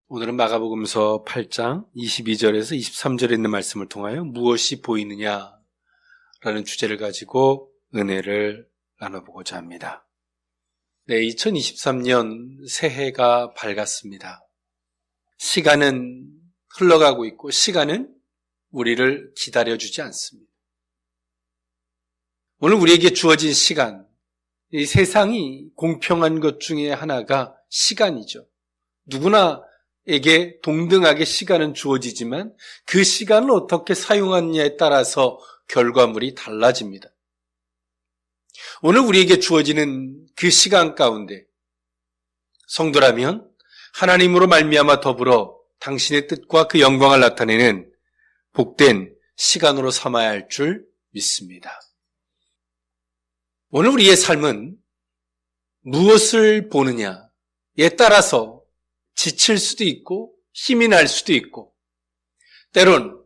오늘은 마가복음서 8장 22절에서 23절에 있는 말씀을 통하여 무엇이 보이느냐라는 주제를 가지고 은혜를 나눠보고자 합니다. 네, 2023년 새해가 밝았습니다. 시간은 흘러가고 있고 시간은 우리를 기다려주지 않습니다. 오늘 우리에게 주어진 시간, 이 세상이 공평한 것 중에 하나가 시간이죠. 누구나에게 동등하게 시간은 주어지지만 그 시간을 어떻게 사용하느냐에 따라서 결과물이 달라집니다. 오늘 우리에게 주어지는 그 시간 가운데 성도라면 하나님으로 말미암아 더불어 당신의 뜻과 그 영광을 나타내는 복된 시간으로 삼아야 할 줄 믿습니다. 오늘 우리의 삶은 무엇을 보느냐에 따라서 지칠 수도 있고 힘이 날 수도 있고 때론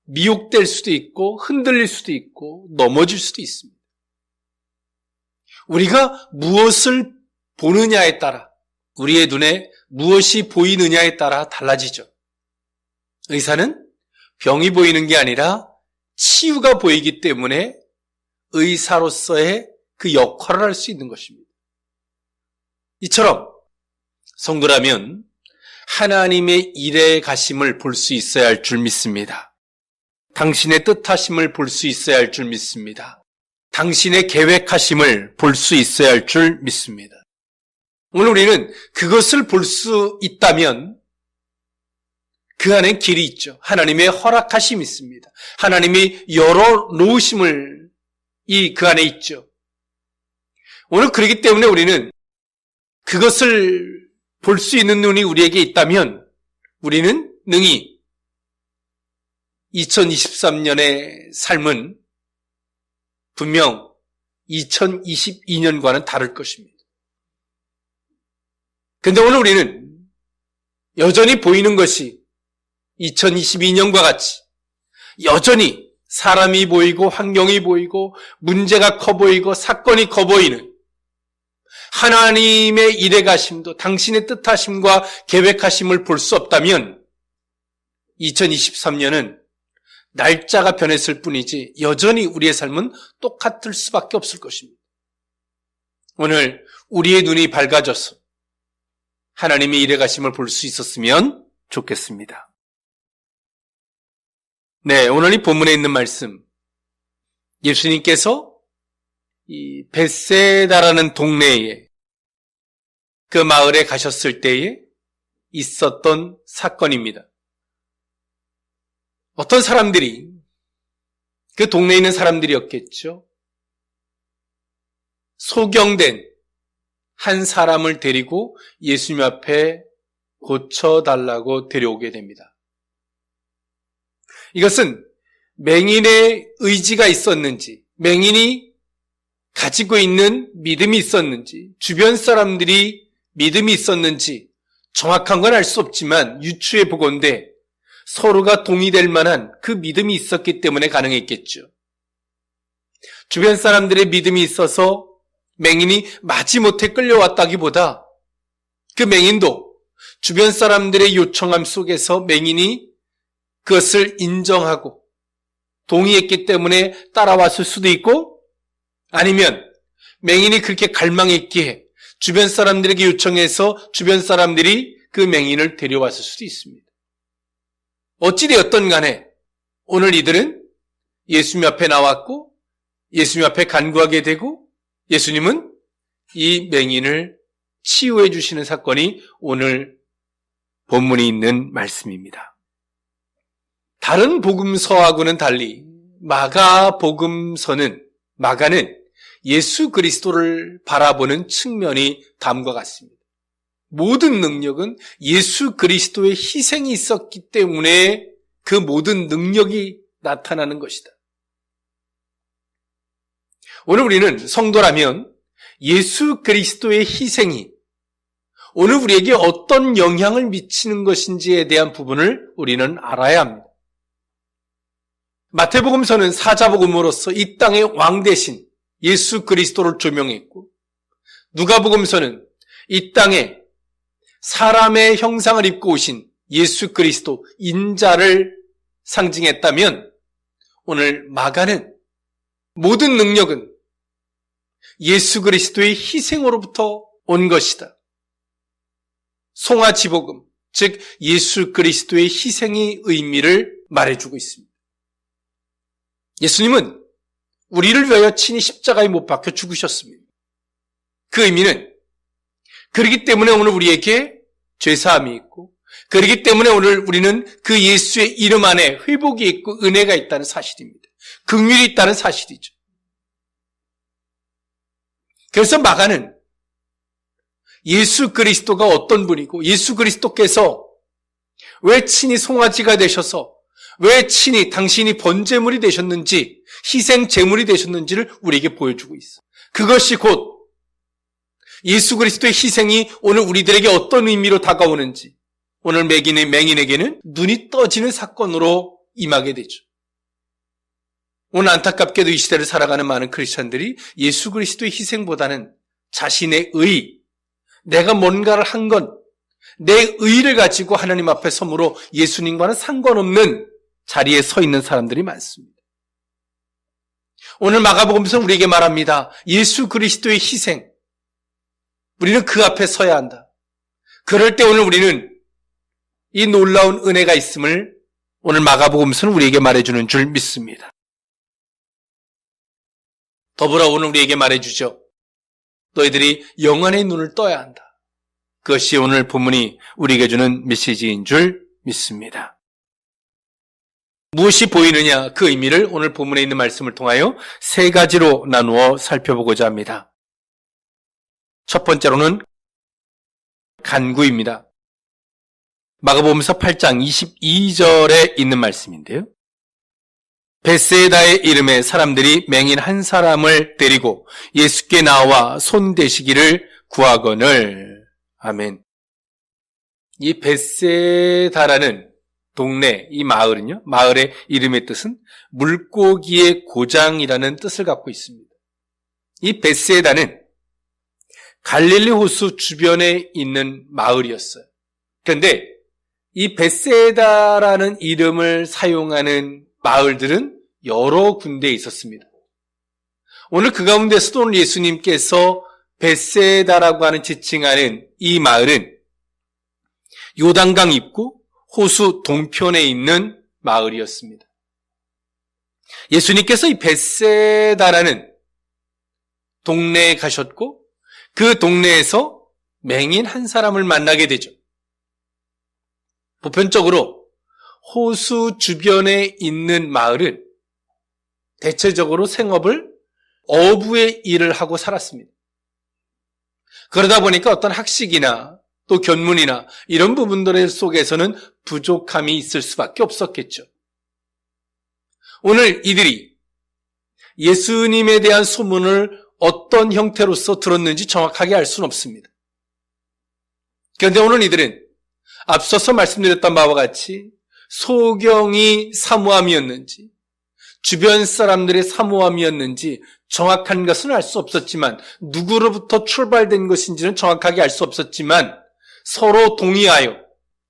미혹될 수도 있고 흔들릴 수도 있고 넘어질 수도 있습니다. 우리가 무엇을 보느냐에 따라 우리의 눈에 무엇이 보이느냐에 따라 달라지죠. 의사는 병이 보이는 게 아니라 치유가 보이기 때문에 의사로서의 그 역할을 할 수 있는 것입니다. 이처럼 성도라면 하나님의 일에 가심을 볼 수 있어야 할 줄 믿습니다. 당신의 뜻하심을 볼 수 있어야 할 줄 믿습니다. 당신의 계획하심을 볼 수 있어야 할 줄 믿습니다. 오늘 우리는 그것을 볼 수 있다면 그 안에 길이 있죠. 하나님의 허락하심이 있습니다. 하나님이 열어놓으심을 그 안에 있죠. 오늘 그렇기 때문에 우리는 그것을 볼 수 있는 눈이 우리에게 있다면 우리는 능히 2023년의 삶은 분명 2022년과는 다를 것입니다. 그런데 오늘 우리는 여전히 보이는 것이 2022년과 같이 여전히 사람이 보이고 환경이 보이고 문제가 커 보이고 사건이 커 보이는 하나님의 일에 가심도 당신의 뜻하심과 계획하심을 볼 수 없다면 2023년은 날짜가 변했을 뿐이지 여전히 우리의 삶은 똑같을 수밖에 없을 것입니다. 오늘 우리의 눈이 밝아져서 하나님의 일에 가심을 볼 수 있었으면 좋겠습니다. 네, 오늘 이 본문에 있는 말씀, 예수님께서 이 벳세다라는 동네에 그 마을에 가셨을 때에 있었던 사건입니다. 어떤 사람들이 그 동네에 있는 사람들이었겠죠. 소경된 한 사람을 데리고 예수님 앞에 고쳐달라고 데려오게 됩니다. 이것은 맹인의 의지가 있었는지, 맹인이 가지고 있는 믿음이 있었는지, 주변 사람들이 믿음이 있었는지 정확한 건 알 수 없지만 유추해 보건대 서로가 동의될 만한 그 믿음이 있었기 때문에 가능했겠죠. 주변 사람들의 믿음이 있어서 맹인이 마지못해 끌려왔다기보다 그 맹인도 주변 사람들의 요청함 속에서 맹인이 그것을 인정하고 동의했기 때문에 따라왔을 수도 있고 아니면 맹인이 그렇게 갈망했기에 주변 사람들에게 요청해서 주변 사람들이 그 맹인을 데려왔을 수도 있습니다. 어찌되었든 간에 오늘 이들은 예수님 앞에 나왔고 예수님 앞에 간구하게 되고 예수님은 이 맹인을 치유해 주시는 사건이 오늘 본문에 있는 말씀입니다. 다른 복음서하고는 달리 마가는 예수 그리스도를 바라보는 측면이 다음과 같습니다. 모든 능력은 예수 그리스도의 희생이 있었기 때문에 그 모든 능력이 나타나는 것이다. 오늘 우리는 성도라면 예수 그리스도의 희생이 오늘 우리에게 어떤 영향을 미치는 것인지에 대한 부분을 우리는 알아야 합니다. 마태복음서는 사자복음으로서 이 땅의 왕 대신 예수 그리스도를 조명했고 누가복음서는 이 땅에 사람의 형상을 입고 오신 예수 그리스도 인자를 상징했다면 오늘 마가는 모든 능력은 예수 그리스도의 희생으로부터 온 것이다. 송아지복음, 즉 예수 그리스도의 희생의 의미를 말해주고 있습니다. 예수님은 우리를 위하여 친히 십자가에 못 박혀 죽으셨습니다. 그 의미는 그렇기 때문에 오늘 우리에게 죄사함이 있고, 그렇기 때문에 오늘 우리는 그 예수의 이름 안에 회복이 있고 은혜가 있다는 사실입니다. 긍휼이 있다는 사실이죠. 그래서 마가는 예수 그리스도가 어떤 분이고 예수 그리스도께서 왜 친히 송아지가 되셔서 왜 친히 당신이 번제물이 되셨는지 희생 제물이 되셨는지를 우리에게 보여주고 있어. 그것이 곧 예수 그리스도의 희생이 오늘 우리들에게 어떤 의미로 다가오는지 오늘 맹인에게는 눈이 떠지는 사건으로 임하게 되죠. 오늘 안타깝게도 이 시대를 살아가는 많은 크리스천들이 예수 그리스도의 희생보다는 자신의 의, 내가 뭔가를 한 건 내 의를 가지고 하나님 앞에 섬으로 예수님과는 상관없는 자리에 서 있는 사람들이 많습니다. 오늘 마가복음서는 우리에게 말합니다. 예수 그리스도의 희생, 우리는 그 앞에 서야 한다. 그럴 때 오늘 우리는 이 놀라운 은혜가 있음을 오늘 마가복음서는 우리에게 말해주는 줄 믿습니다. 더불어 오늘 우리에게 말해주죠. 너희들이 영안의 눈을 떠야 한다. 그것이 오늘 본문이 우리에게 주는 메시지인 줄 믿습니다. 무엇이 보이느냐 그 의미를 오늘 본문에 있는 말씀을 통하여 세 가지로 나누어 살펴보고자 합니다. 첫 번째로는 간구입니다. 마가복음서 8장 22절에 있는 말씀인데요. 벳세다의 이름에 사람들이 맹인 한 사람을 데리고 예수께 나와 손대시기를 구하거늘. 아멘. 이 벳세다라는 동네, 이 마을은요, 마을의 이름의 뜻은 물고기의 고장이라는 뜻을 갖고 있습니다. 이 벳세다는 갈릴리 호수 주변에 있는 마을이었어요. 그런데 이 벳세다라는 이름을 사용하는 마을들은 여러 군데에 있었습니다. 오늘 그 가운데서도 오늘 예수님께서 벳세다라고 하는 지칭하는 이 마을은 요단강 입구 호수 동편에 있는 마을이었습니다. 예수님께서 이 벳세다라는 동네에 가셨고 그 동네에서 맹인 한 사람을 만나게 되죠. 보편적으로 호수 주변에 있는 마을은 대체적으로 생업을 어부의 일을 하고 살았습니다. 그러다 보니까 어떤 학식이나 또 견문이나 이런 부분들 속에서는 부족함이 있을 수밖에 없었겠죠. 오늘 이들이 예수님에 대한 소문을 어떤 형태로서 들었는지 정확하게 알 수는 없습니다. 그런데 오늘 이들은 앞서서 말씀드렸던 바와 같이 소경이 사모함이었는지 주변 사람들의 사모함이었는지 정확한 것은 알 수 없었지만 누구로부터 출발된 것인지는 정확하게 알 수 없었지만 서로 동의하여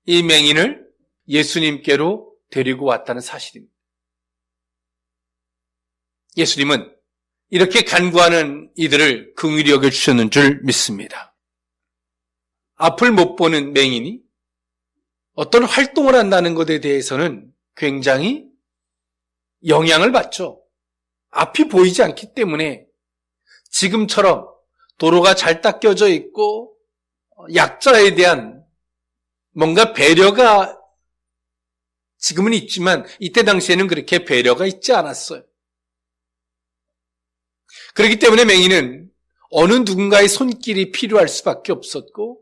이 맹인을 예수님께로 데리고 왔다는 사실입니다. 예수님은 이렇게 간구하는 이들을 긍휼히 여겨주셨는 줄 믿습니다. 앞을 못 보는 맹인이 어떤 활동을 한다는 것에 대해서는 굉장히 영향을 받죠. 앞이 보이지 않기 때문에 지금처럼 도로가 잘 닦여져 있고 약자에 대한 뭔가 배려가 지금은 있지만 이때 당시에는 그렇게 배려가 있지 않았어요. 그렇기 때문에 맹인은 어느 누군가의 손길이 필요할 수밖에 없었고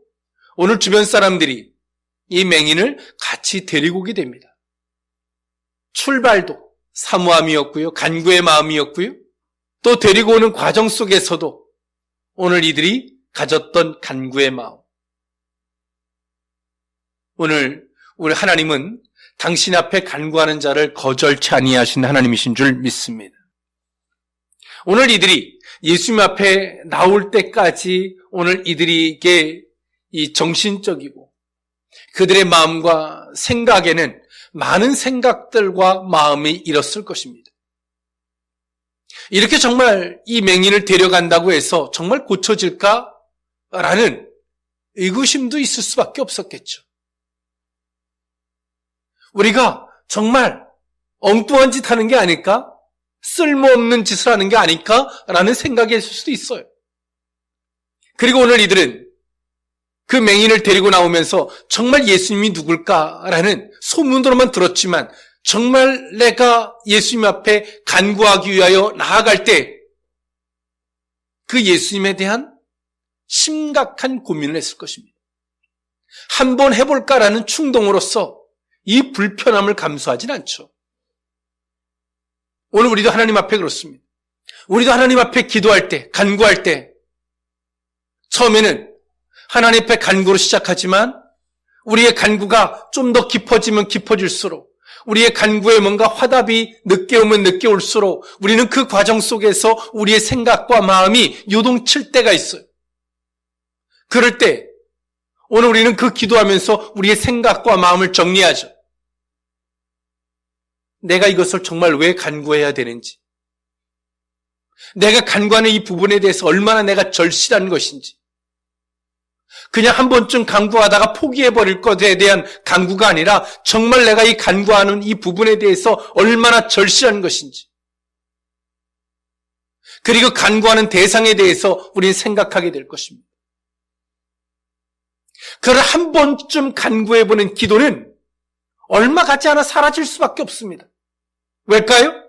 오늘 주변 사람들이 이 맹인을 같이 데리고 오게 됩니다. 출발도 사모함이었고요. 간구의 마음이었고요. 또 데리고 오는 과정 속에서도 오늘 이들이 가졌던 간구의 마음. 오늘 우리 하나님은 당신 앞에 간구하는 자를 거절치 아니하신 하나님이신 줄 믿습니다. 오늘 이들이 예수님 앞에 나올 때까지 오늘 이들에게 이 정신적이고 그들의 마음과 생각에는 많은 생각들과 마음이 일었을 것입니다. 이렇게 정말 이 맹인을 데려간다고 해서 정말 고쳐질까라는 의구심도 있을 수밖에 없었겠죠. 우리가 정말 엉뚱한 짓 하는 게 아닐까? 쓸모없는 짓을 하는 게 아닐까라는 생각이 있을 수도 있어요. 그리고 오늘 이들은 그 맹인을 데리고 나오면서 정말 예수님이 누굴까라는 소문으로만 들었지만 정말 내가 예수님 앞에 간구하기 위하여 나아갈 때 그 예수님에 대한 심각한 고민을 했을 것입니다. 한번 해볼까라는 충동으로서 이 불편함을 감수하진 않죠. 오늘 우리도 하나님 앞에 그렇습니다. 우리도 하나님 앞에 기도할 때, 간구할 때 처음에는 하나님 앞에 간구로 시작하지만 우리의 간구가 좀 더 깊어지면 깊어질수록 우리의 간구에 뭔가 화답이 늦게 오면 늦게 올수록 우리는 그 과정 속에서 우리의 생각과 마음이 요동칠 때가 있어요. 그럴 때 오늘 우리는 그 기도하면서 우리의 생각과 마음을 정리하죠. 내가 이것을 정말 왜 간구해야 되는지, 내가 간구하는 이 부분에 대해서 얼마나 내가 절실한 것인지, 그냥 한 번쯤 간구하다가 포기해버릴 것에 대한 간구가 아니라 정말 내가 이 간구하는 이 부분에 대해서 얼마나 절실한 것인지, 그리고 간구하는 대상에 대해서 우리는 생각하게 될 것입니다. 그걸 한 번쯤 간구해보는 기도는 얼마 가지 않아 사라질 수밖에 없습니다. 왜일까요?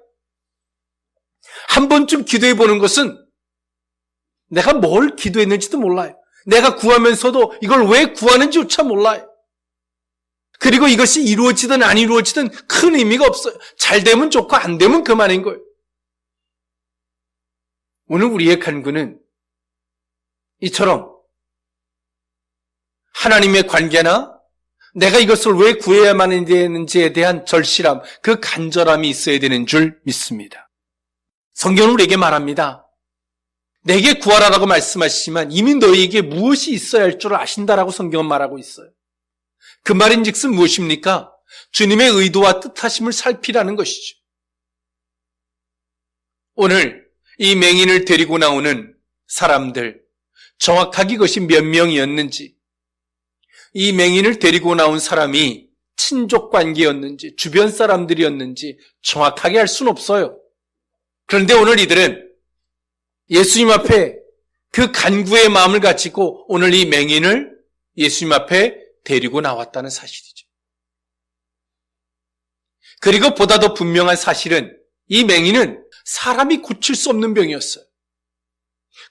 한 번쯤 기도해보는 것은 내가 뭘 기도했는지도 몰라요. 내가 구하면서도 이걸 왜 구하는지조차 몰라요. 그리고 이것이 이루어지든 안 이루어지든 큰 의미가 없어요. 잘 되면 좋고 안 되면 그만인 거예요. 오늘 우리의 간구는 이처럼 하나님의 관계나 내가 이것을 왜 구해야만 되는지에 대한 절실함, 그 간절함이 있어야 되는 줄 믿습니다. 성경은 우리에게 말합니다. 내게 구하라라고 말씀하시지만 이미 너희에게 무엇이 있어야 할 줄 아신다라고 성경은 말하고 있어요. 그 말인즉슨 무엇입니까? 주님의 의도와 뜻하심을 살피라는 것이죠. 오늘 이 맹인을 데리고 나오는 사람들, 정확하게 이것이 몇 명이었는지, 이 맹인을 데리고 나온 사람이 친족 관계였는지 주변 사람들이었는지 정확하게 알 수는 없어요. 그런데 오늘 이들은 예수님 앞에 그 간구의 마음을 가지고 오늘 이 맹인을 예수님 앞에 데리고 나왔다는 사실이죠. 그리고 보다 더 분명한 사실은 이 맹인은 사람이 고칠 수 없는 병이었어요.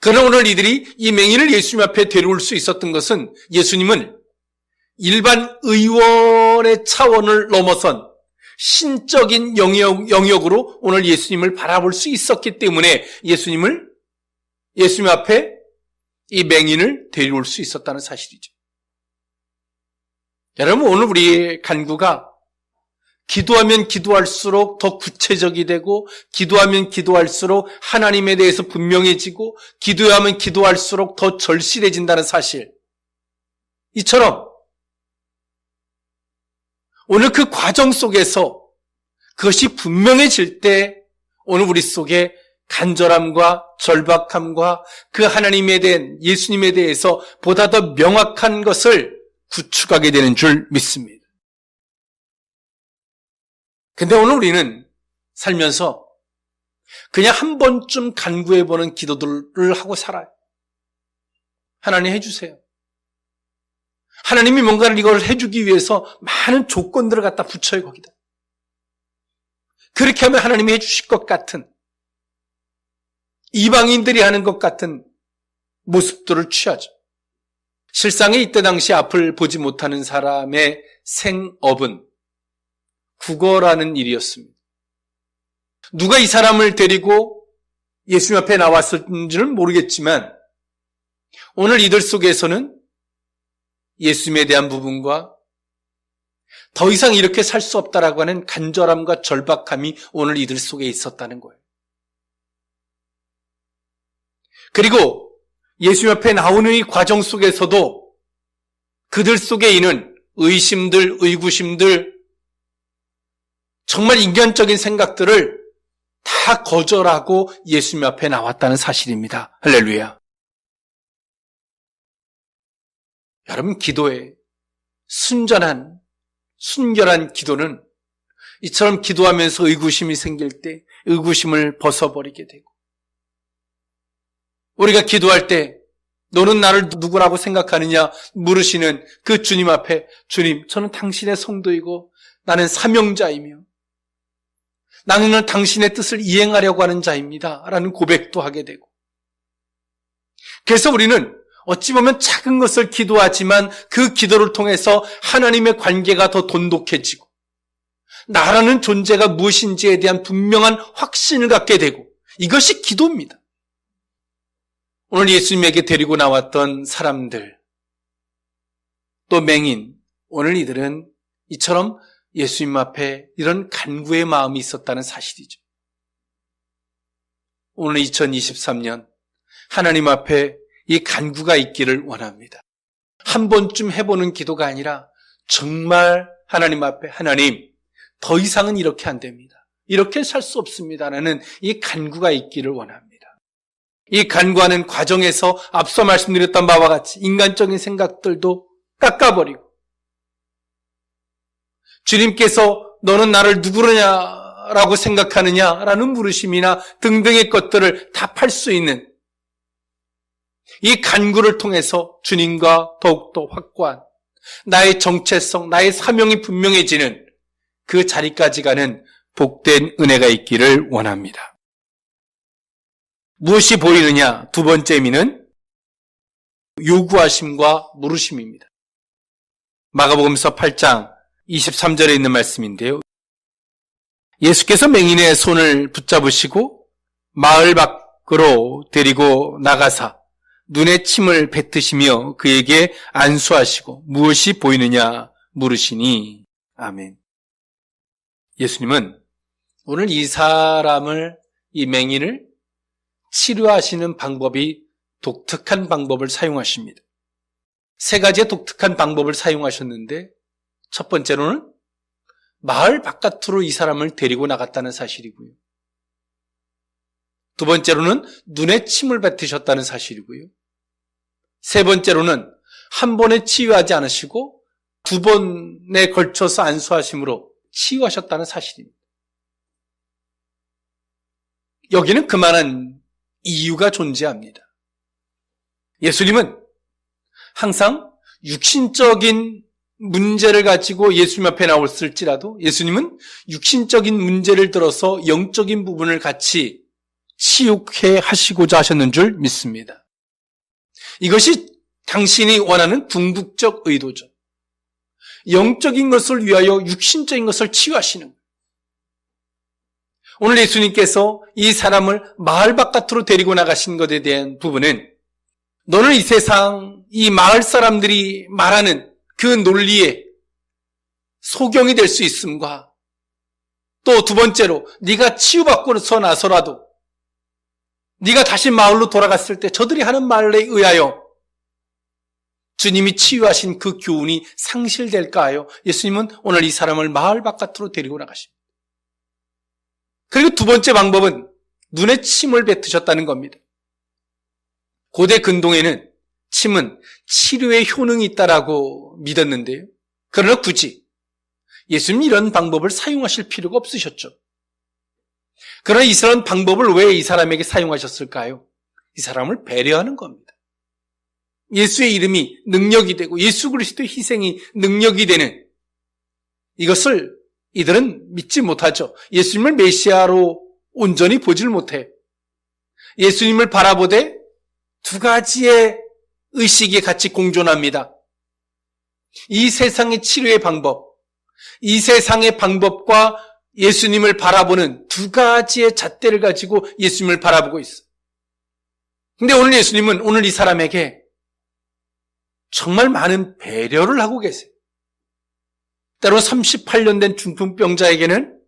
그러나 오늘 이들이 이 맹인을 예수님 앞에 데려올 수 있었던 것은 예수님은 일반 의원의 차원을 넘어선 신적인 영역으로 오늘 예수님을 바라볼 수 있었기 때문에 예수님 앞에 이 맹인을 데려올 수 있었다는 사실이죠. 여러분, 오늘 우리의 간구가 기도하면 기도할수록 더 구체적이 되고 기도하면 기도할수록 하나님에 대해서 분명해지고 기도하면 기도할수록 더 절실해진다는 사실, 이처럼 오늘 그 과정 속에서 그것이 분명해질 때 오늘 우리 속에 간절함과 절박함과 그 하나님에 대한 예수님에 대해서 보다 더 명확한 것을 구축하게 되는 줄 믿습니다. 근데 오늘 우리는 살면서 그냥 한 번쯤 간구해보는 기도들을 하고 살아요. 하나님 해주세요. 하나님이 뭔가를 이걸 해주기 위해서 많은 조건들을 갖다 붙여요, 거기다. 그렇게 하면 하나님이 해주실 것 같은, 이방인들이 하는 것 같은 모습들을 취하죠. 실상에 이때 당시 앞을 보지 못하는 사람의 생업은 구걸하는 일이었습니다. 누가 이 사람을 데리고 예수님 앞에 나왔을지는 모르겠지만 오늘 이들 속에서는 예수님에 대한 부분과 더 이상 이렇게 살 수 없다라고 하는 간절함과 절박함이 오늘 이들 속에 있었다는 거예요. 그리고 예수님 앞에 나오는 이 과정 속에서도 그들 속에 있는 의심들, 의구심들, 정말 인간적인 생각들을 다 거절하고 예수님 앞에 나왔다는 사실입니다. 할렐루야. 여러분, 기도에 순결한 기도는 이처럼 기도하면서 의구심이 생길 때 의구심을 벗어버리게 되고, 우리가 기도할 때 너는 나를 누구라고 생각하느냐 물으시는 그 주님 앞에, 주님, 저는 당신의 성도이고 나는 사명자이며 나는 당신의 뜻을 이행하려고 하는 자입니다 라는 고백도 하게 되고, 그래서 우리는 어찌 보면 작은 것을 기도하지만 그 기도를 통해서 하나님의 관계가 더 돈독해지고 나라는 존재가 무엇인지에 대한 분명한 확신을 갖게 되고, 이것이 기도입니다. 오늘 예수님에게 데리고 나왔던 사람들, 또 맹인, 오늘 이들은 이처럼 예수님 앞에 이런 간구의 마음이 있었다는 사실이죠. 오늘 2023년 하나님 앞에 이 간구가 있기를 원합니다. 한 번쯤 해보는 기도가 아니라 정말 하나님 앞에, 하나님, 더 이상은 이렇게 안 됩니다. 이렇게 살 수 없습니다라는 이 간구가 있기를 원합니다. 이 간구하는 과정에서 앞서 말씀드렸던 바와 같이 인간적인 생각들도 깎아버리고, 주님께서 너는 나를 누구냐라고 생각하느냐라는 물으심이나 등등의 것들을 답할 수 있는 이 간구를 통해서 주님과 더욱더 확고한 나의 정체성, 나의 사명이 분명해지는 그 자리까지 가는 복된 은혜가 있기를 원합니다. 무엇이 보이느냐? 두 번째 의미는 요구하심과 물으심입니다. 마가복음서 8장 23절에 있는 말씀인데요. 예수께서 맹인의 손을 붙잡으시고 마을 밖으로 데리고 나가사 눈에 침을 뱉으시며 그에게 안수하시고 무엇이 보이느냐 물으시니. 아멘. 예수님은 오늘 이 사람을, 이 맹인을 치료하시는 방법이 독특한 방법을 사용하십니다. 세 가지의 독특한 방법을 사용하셨는데, 첫 번째로는 마을 바깥으로 이 사람을 데리고 나갔다는 사실이고요. 두 번째로는 눈에 침을 뱉으셨다는 사실이고요. 세 번째로는 한 번에 치유하지 않으시고 두 번에 걸쳐서 안수하심으로 치유하셨다는 사실입니다. 여기는 그만한 이유가 존재합니다. 예수님은 항상 육신적인 문제를 가지고 예수님 앞에 나왔을지라도 예수님은 육신적인 문제를 들어서 영적인 부분을 같이 치유해 하시고자 하셨는 줄 믿습니다. 이것이 당신이 원하는 궁극적 의도죠. 영적인 것을 위하여 육신적인 것을 치유하시는 거예요. 오늘 예수님께서 이 사람을 마을 바깥으로 데리고 나가신 것에 대한 부분은 너는 이 세상, 이 마을 사람들이 말하는 그 논리에 소경이 될 수 있음과 또 두 번째로 네가 치유받고서 나서라도 네가 다시 마을로 돌아갔을 때 저들이 하는 말에 의하여 주님이 치유하신 그 교훈이 상실될까 하여 예수님은 오늘 이 사람을 마을 바깥으로 데리고 나가십니다. 그리고 두 번째 방법은 눈에 침을 뱉으셨다는 겁니다. 고대 근동에는 침은 치료의 효능이 있다라고 믿었는데요. 그러나 굳이 예수님이 이런 방법을 사용하실 필요가 없으셨죠. 그러나 이런 방법을 왜 이 사람에게 사용하셨을까요? 이 사람을 배려하는 겁니다. 예수의 이름이 능력이 되고 예수 그리스도의 희생이 능력이 되는 이것을 이들은 믿지 못하죠. 예수님을 메시아로 온전히 보질 못해. 예수님을 바라보되 두 가지의 의식이 같이 공존합니다. 이 세상의 치료의 방법, 이 세상의 방법과 예수님을 바라보는 두 가지의 잣대를 가지고 예수님을 바라보고 있어요. 근데 오늘 예수님은 오늘 이 사람에게 정말 많은 배려를 하고 계세요. 때로 38년 된 중풍병자에게는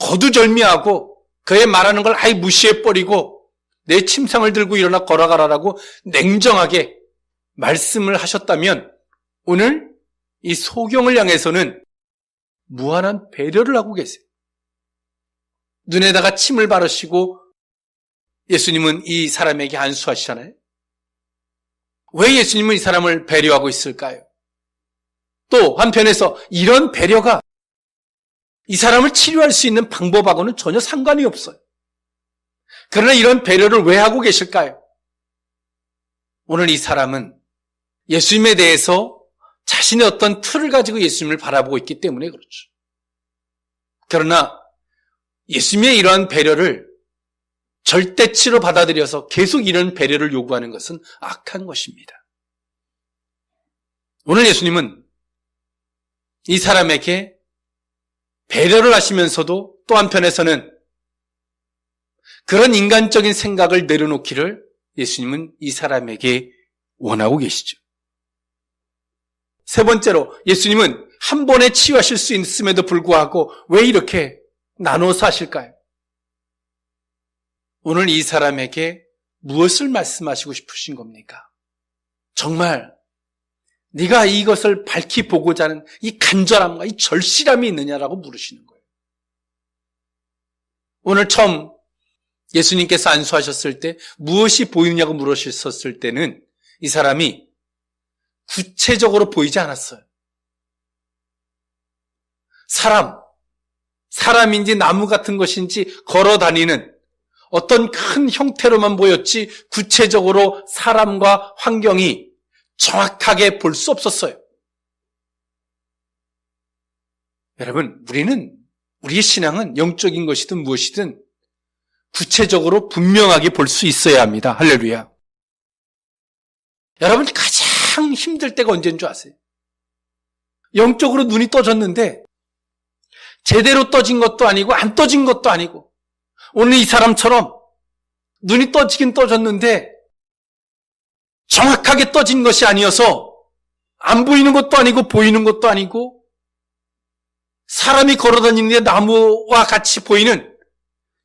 거두절미하고 그의 말하는 걸 아예 무시해버리고 내 침상을 들고 일어나 걸어가라라고 냉정하게 말씀을 하셨다면 오늘 이 소경을 향해서는 무한한 배려를 하고 계세요. 눈에다가 침을 바르시고 예수님은 이 사람에게 안수하시잖아요. 왜 예수님은 이 사람을 배려하고 있을까요? 또 한편에서 이런 배려가 이 사람을 치료할 수 있는 방법하고는 전혀 상관이 없어요. 그러나 이런 배려를 왜 하고 계실까요? 오늘 이 사람은 예수님에 대해서 자신의 어떤 틀을 가지고 예수님을 바라보고 있기 때문에 그렇죠. 그러나 예수님의 이러한 배려를 절대치로 받아들여서 계속 이런 배려를 요구하는 것은 악한 것입니다. 오늘 예수님은 이 사람에게 배려를 하시면서도 또 한편에서는 그런 인간적인 생각을 내려놓기를 예수님은 이 사람에게 원하고 계시죠. 세 번째로 예수님은 한 번에 치유하실 수 있음에도 불구하고 왜 이렇게 나눠서 하실까요? 오늘 이 사람에게 무엇을 말씀하시고 싶으신 겁니까? 정말 네가 이것을 밝히 보고자 하는 이 간절함과 이 절실함이 있느냐라고 물으시는 거예요. 오늘 처음 예수님께서 안수하셨을 때 무엇이 보이느냐고 물으셨을 때는 이 사람이 구체적으로 보이지 않았어요. 사람인지 나무 같은 것인지 걸어 다니는 어떤 큰 형태로만 보였지 구체적으로 사람과 환경이 정확하게 볼 수 없었어요. 여러분, 우리의 신앙은 영적인 것이든 무엇이든 구체적으로 분명하게 볼 수 있어야 합니다. 할렐루야. 여러분, 가장 힘들 때가 언제인 줄 아세요? 영적으로 눈이 떠졌는데 제대로 떠진 것도 아니고 안 떠진 것도 아니고 오늘 이 사람처럼 눈이 떠지긴 떠졌는데 정확하게 떠진 것이 아니어서 안 보이는 것도 아니고 보이는 것도 아니고 사람이 걸어다니는데 나무와 같이 보이는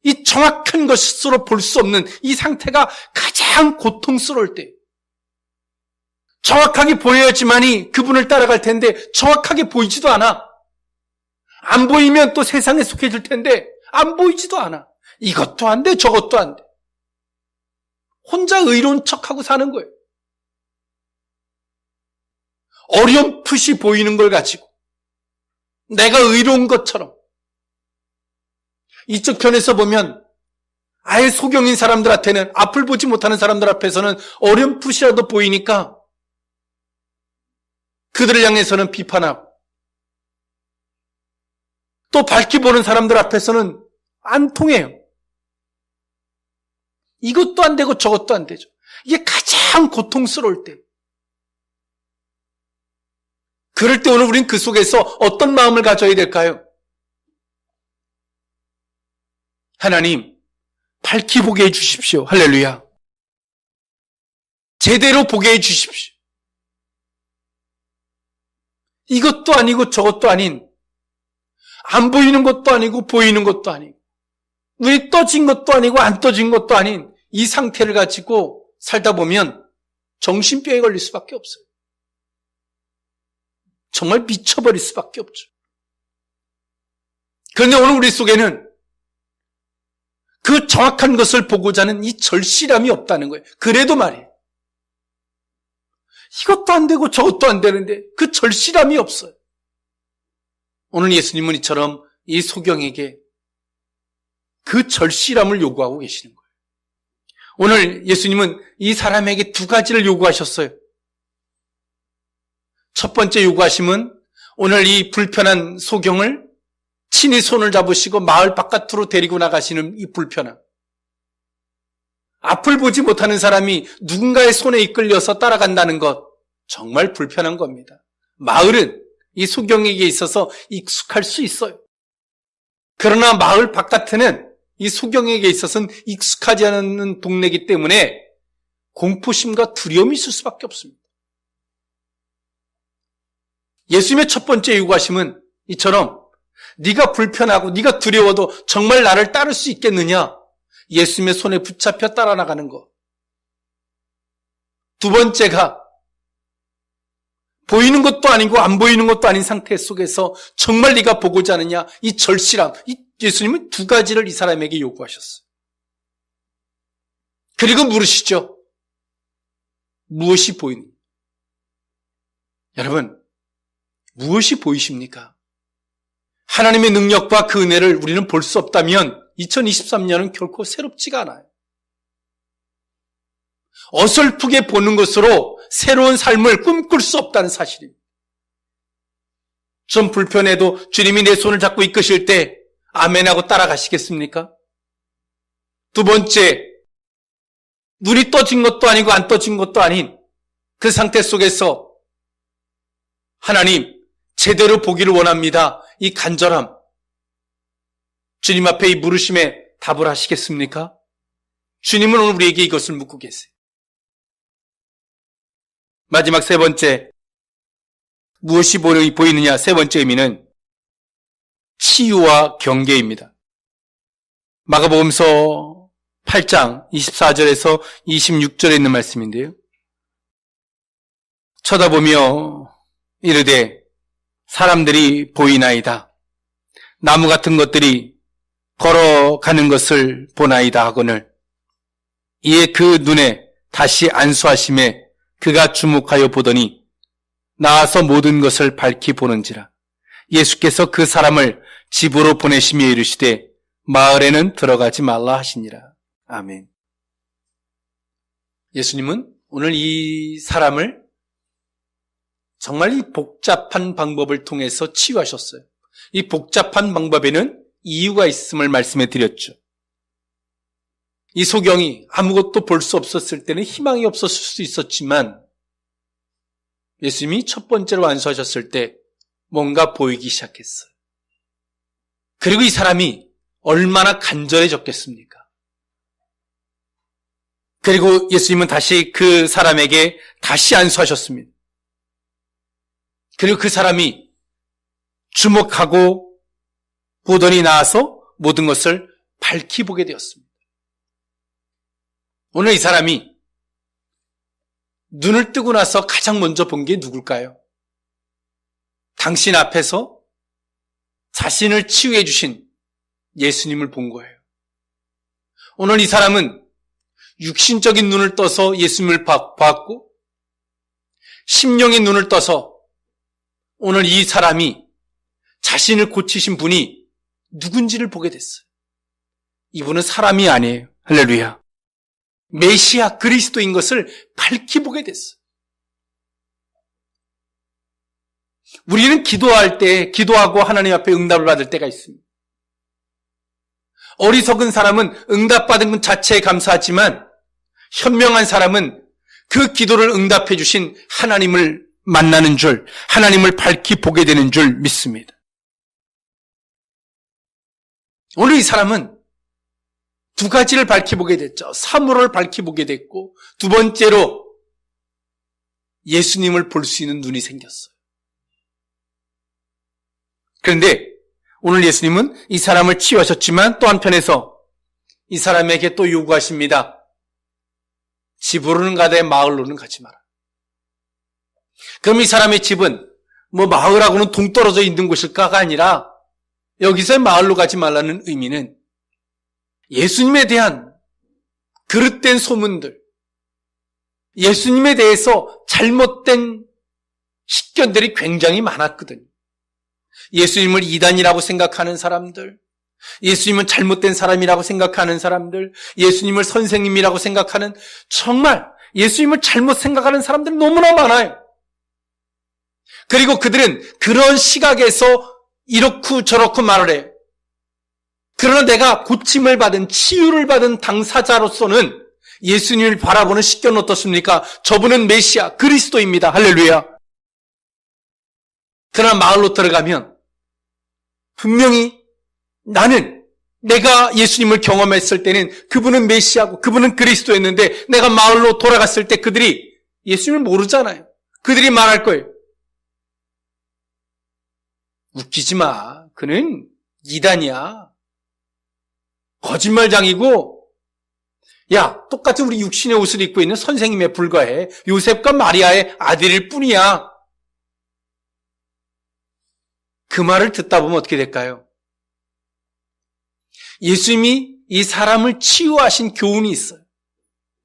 이 정확한 것으로 볼 수 없는 이 상태가 가장 고통스러울 때, 정확하게 보여야지만이 그분을 따라갈 텐데 정확하게 보이지도 않아. 안 보이면 또 세상에 속해질 텐데 안 보이지도 않아. 이것도 안 돼, 저것도 안 돼. 혼자 의로운 척하고 사는 거예요. 어렴풋이 보이는 걸 가지고 내가 의로운 것처럼. 이쪽 편에서 보면 아예 소경인 사람들한테는, 앞을 보지 못하는 사람들 앞에서는 어렴풋이라도 보이니까 그들을 향해서는 비판하고, 또 밝게 보는 사람들 앞에서는 안 통해요. 이것도 안 되고 저것도 안 되죠. 이게 가장 고통스러울 때. 그럴 때 오늘 우린 그 속에서 어떤 마음을 가져야 될까요? 하나님, 밝히 보게 해 주십시오. 할렐루야. 제대로 보게 해 주십시오. 이것도 아니고 저것도 아닌, 안 보이는 것도 아니고 보이는 것도 아니고, 눈이 떠진 것도 아니고 안 떠진 것도 아닌 이 상태를 가지고 살다 보면 정신병에 걸릴 수밖에 없어요. 정말 미쳐버릴 수밖에 없죠. 그런데 오늘 우리 속에는 그 정확한 것을 보고자 하는 이 절실함이 없다는 거예요. 그래도 말이에요. 이것도 안 되고 저것도 안 되는데 그 절실함이 없어요. 오늘 예수님은 이처럼 이 소경에게 그 절실함을 요구하고 계시는 거예요. 오늘 예수님은 이 사람에게 두 가지를 요구하셨어요. 첫 번째 요구하심은 오늘 이 불편한 소경을 친히 손을 잡으시고 마을 바깥으로 데리고 나가시는 이 불편함. 앞을 보지 못하는 사람이 누군가의 손에 이끌려서 따라간다는 것, 정말 불편한 겁니다. 마을은 이 소경에게 있어서 익숙할 수 있어요. 그러나 마을 바깥에는 이 소경에게 있어서는 익숙하지 않은 동네이기 때문에 공포심과 두려움이 있을 수밖에 없습니다. 예수님의 첫 번째 요구하심은 이처럼 네가 불편하고 네가 두려워도 정말 나를 따를 수 있겠느냐? 예수님의 손에 붙잡혀 따라 나가는 것. 두 번째가 보이는 것도 아니고 안 보이는 것도 아닌 상태 속에서 정말 네가 보고자 하느냐, 이 절실함, 예수님은 두 가지를 이 사람에게 요구하셨어요. 그리고 물으시죠. 무엇이 보이느냐? 여러분, 무엇이 보이십니까? 하나님의 능력과 그 은혜를 우리는 볼 수 없다면 2023년은 결코 새롭지가 않아요. 어설프게 보는 것으로 새로운 삶을 꿈꿀 수 없다는 사실입니다. 좀 불편해도 주님이 내 손을 잡고 이끄실 때 아멘하고 따라가시겠습니까? 두 번째, 눈이 떠진 것도 아니고 안 떠진 것도 아닌 그 상태 속에서 하나님, 제대로 보기를 원합니다. 이 간절함. 주님 앞에 이 물으심에 답을 하시겠습니까? 주님은 오늘 우리에게 이것을 묻고 계세요. 마지막 세 번째, 무엇이 보이느냐? 세 번째 의미는 치유와 경계입니다. 마가복음서 8장 24절에서 26절에 있는 말씀인데요. 쳐다보며 이르되 사람들이 보이나이다. 나무 같은 것들이 걸어가는 것을 보나이다 하거늘 이에 그 눈에 다시 안수하심에 그가 주목하여 보더니 나와서 모든 것을 밝히 보는지라. 예수께서 그 사람을 집으로 보내시며 이르시되 마을에는 들어가지 말라 하시니라. 아멘. 예수님은 오늘 이 사람을 정말 이 복잡한 방법을 통해서 치유하셨어요. 이 복잡한 방법에는 이유가 있음을 말씀해 드렸죠. 이 소경이 아무것도 볼 수 없었을 때는 희망이 없었을 수 있었지만 예수님이 첫 번째로 안수하셨을 때 뭔가 보이기 시작했어요. 그리고 이 사람이 얼마나 간절해졌겠습니까? 그리고 예수님은 다시 그 사람에게 다시 안수하셨습니다. 그리고 그 사람이 주목하고 보더니 나와서 모든 것을 밝히 보게 되었습니다. 오늘 이 사람이 눈을 뜨고 나서 가장 먼저 본 게 누굴까요? 당신 앞에서 자신을 치유해 주신 예수님을 본 거예요. 오늘 이 사람은 육신적인 눈을 떠서 예수님을 봤고 심령의 눈을 떠서 오늘 이 사람이 자신을 고치신 분이 누군지를 보게 됐어요. 이분은 사람이 아니에요. 할렐루야. 메시아 그리스도인 것을 밝히 보게 됐어요. 우리는 기도할 때 기도하고 하나님 앞에 응답을 받을 때가 있습니다. 어리석은 사람은 응답받은 것 자체에 감사하지만 현명한 사람은 그 기도를 응답해 주신 하나님을 만나는 줄, 하나님을 밝히 보게 되는 줄 믿습니다. 오늘 이 사람은 두 가지를 밝히 보게 됐죠. 사물을 밝히 보게 됐고 두 번째로 예수님을 볼 수 있는 눈이 생겼어요. 그런데 오늘 예수님은 이 사람을 치유하셨지만 또 한편에서 이 사람에게 또 요구하십니다. 집으로는 가되 마을로는 가지 마라. 그럼 이 사람의 집은 마을하고는 동떨어져 있는 곳일까가 아니라 여기서 마을로 가지 말라는 의미는 예수님에 대한 그릇된 소문들, 예수님에 대해서 잘못된 식견들이 굉장히 많았거든요. 예수님을 이단이라고 생각하는 사람들, 예수님은 잘못된 사람이라고 생각하는 사람들, 예수님을 선생님이라고 생각하는 정말 예수님을 잘못 생각하는 사람들이 너무나 많아요. 그리고 그들은 그런 시각에서 이렇고 저렇고 말을 해요. 그러나 내가 고침을 받은 치유를 받은 당사자로서는 예수님을 바라보는 식견은 어떻습니까? 저분은 메시아 그리스도입니다. 할렐루야. 그러나 마을로 들어가면 분명히 나는 내가 예수님을 경험했을 때는 그분은 메시아고 그분은 그리스도였는데 내가 마을로 돌아갔을 때 그들이 예수님을 모르잖아요. 그들이 말할 거예요. 웃기지 마. 그는 이단이야. 거짓말장이고 야, 똑같은 우리 육신의 옷을 입고 있는 선생님에 불과해. 요셉과 마리아의 아들일 뿐이야. 그 말을 듣다 보면 어떻게 될까요? 예수님이 이 사람을 치유하신 교훈이 있어요.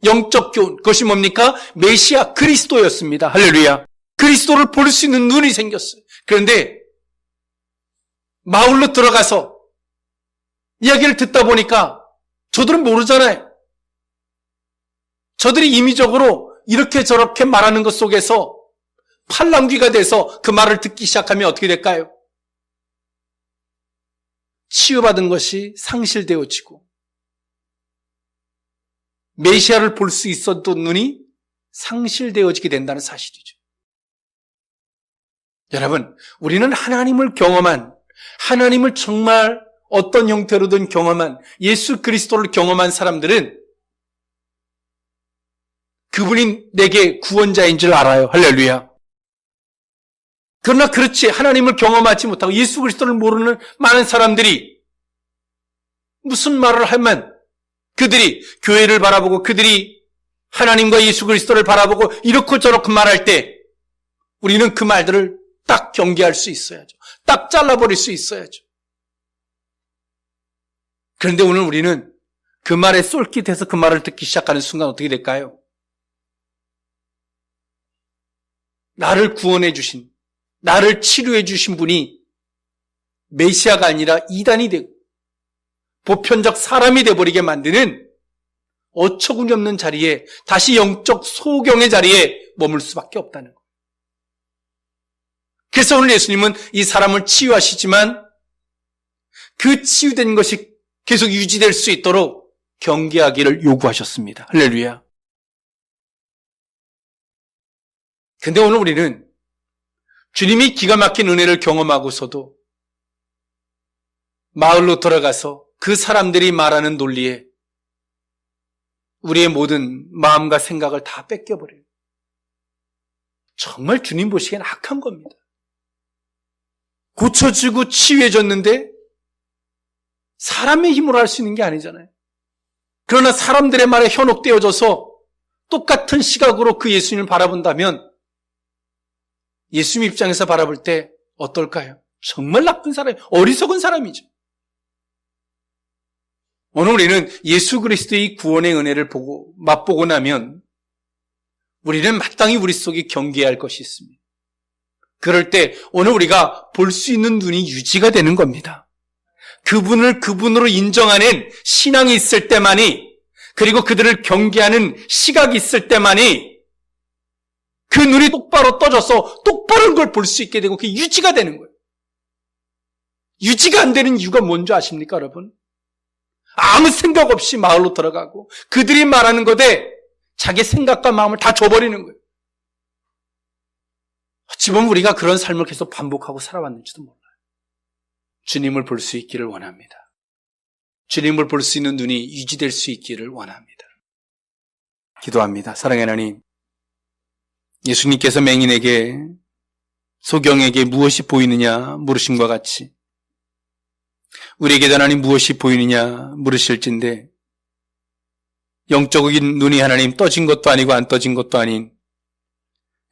영적 교훈. 그것이 뭡니까? 메시아 그리스도였습니다. 할렐루야. 그리스도를 볼 수 있는 눈이 생겼어요. 그런데 마을로 들어가서 이야기를 듣다 보니까 저들은 모르잖아요. 저들이 임의적으로 이렇게 저렇게 말하는 것 속에서 팔랑귀가 돼서 그 말을 듣기 시작하면 어떻게 될까요? 치유받은 것이 상실되어지고 메시아를 볼 수 있었던 눈이 상실되어지게 된다는 사실이죠. 여러분, 우리는 하나님을 경험한, 하나님을 정말 어떤 형태로든 경험한, 예수 그리스도를 경험한 사람들은 그분이 내게 구원자인 줄 알아요. 할렐루야. 그러나 그렇지 하나님을 경험하지 못하고 예수 그리스도를 모르는 많은 사람들이 무슨 말을 하면 그들이 교회를 바라보고 그들이 하나님과 예수 그리스도를 바라보고 이렇고 저렇고 말할 때 우리는 그 말들을 딱 경계할 수 있어야죠. 딱 잘라버릴 수 있어야죠. 그런데 오늘 우리는 그 말에 쏠깃해서 그 말을 듣기 시작하는 순간 어떻게 될까요? 나를 구원해 주신, 나를 치료해 주신 분이 메시아가 아니라 이단이 되고 보편적 사람이 되어버리게 만드는 어처구니 없는 자리에 다시 영적 소경의 자리에 머물 수밖에 없다는 거예요. 그래서 오늘 예수님은 이 사람을 치유하시지만 그 치유된 것이 계속 유지될 수 있도록 경계하기를 요구하셨습니다. 할렐루야. 근데 오늘 우리는 주님이 기가 막힌 은혜를 경험하고서도 마을로 돌아가서 그 사람들이 말하는 논리에 우리의 모든 마음과 생각을 다 뺏겨버려요. 정말 주님 보시기엔 악한 겁니다. 고쳐지고 치유해졌는데 사람의 힘으로 할 수 있는 게 아니잖아요. 그러나 사람들의 말에 현혹되어져서 똑같은 시각으로 그 예수님을 바라본다면 예수님 입장에서 바라볼 때 어떨까요? 정말 나쁜 사람, 어리석은 사람이죠. 오늘 우리는 예수 그리스도의 구원의 은혜를 보고 맛보고 나면 우리는 마땅히 우리 속에 경계해야 할 것이 있습니다. 그럴 때 오늘 우리가 볼 수 있는 눈이 유지가 되는 겁니다. 그분을 그분으로 인정하는 신앙이 있을 때만이, 그리고 그들을 경계하는 시각이 있을 때만이 그 눈이 똑바로 떠져서 똑바른 걸 볼 수 있게 되고 그게 유지가 되는 거예요. 유지가 안 되는 이유가 뭔지 아십니까, 여러분? 아무 생각 없이 마을로 들어가고 그들이 말하는 것에 자기 생각과 마음을 다 줘버리는 거예요. 어찌 보면 우리가 그런 삶을 계속 반복하고 살아왔는지도 몰라요. 주님을 볼 수 있기를 원합니다. 주님을 볼 수 있는 눈이 유지될 수 있기를 원합니다. 기도합니다. 사랑하는 하나님, 예수님께서 맹인에게, 소경에게 무엇이 보이느냐 물으심과 같이 우리에게도 하나님 무엇이 보이느냐 물으실진데, 영적인 눈이 하나님 떠진 것도 아니고 안 떠진 것도 아닌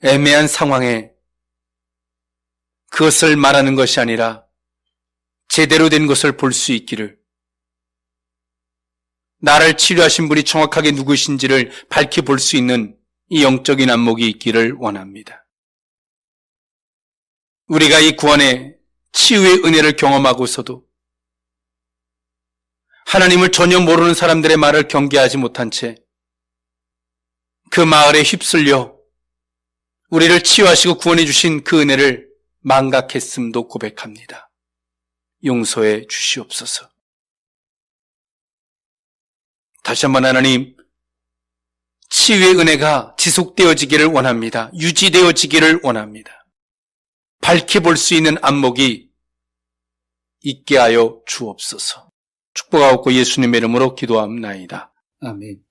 애매한 상황에 그것을 말하는 것이 아니라 제대로 된 것을 볼 수 있기를, 나를 치료하신 분이 정확하게 누구신지를 밝히 볼 수 있는 이 영적인 안목이 있기를 원합니다. 우리가 이 구원의 치유의 은혜를 경험하고서도 하나님을 전혀 모르는 사람들의 말을 경계하지 못한 채 그 마을에 휩쓸려 우리를 치유하시고 구원해 주신 그 은혜를 망각했음도 고백합니다. 용서해 주시옵소서. 다시 한번 하나님, 치유의 은혜가 지속되어지기를 원합니다. 유지되어지기를 원합니다. 밝히 볼 수 있는 안목이 있게 하여 주옵소서. 축복하옵고 예수님의 이름으로 기도합나이다. 아멘.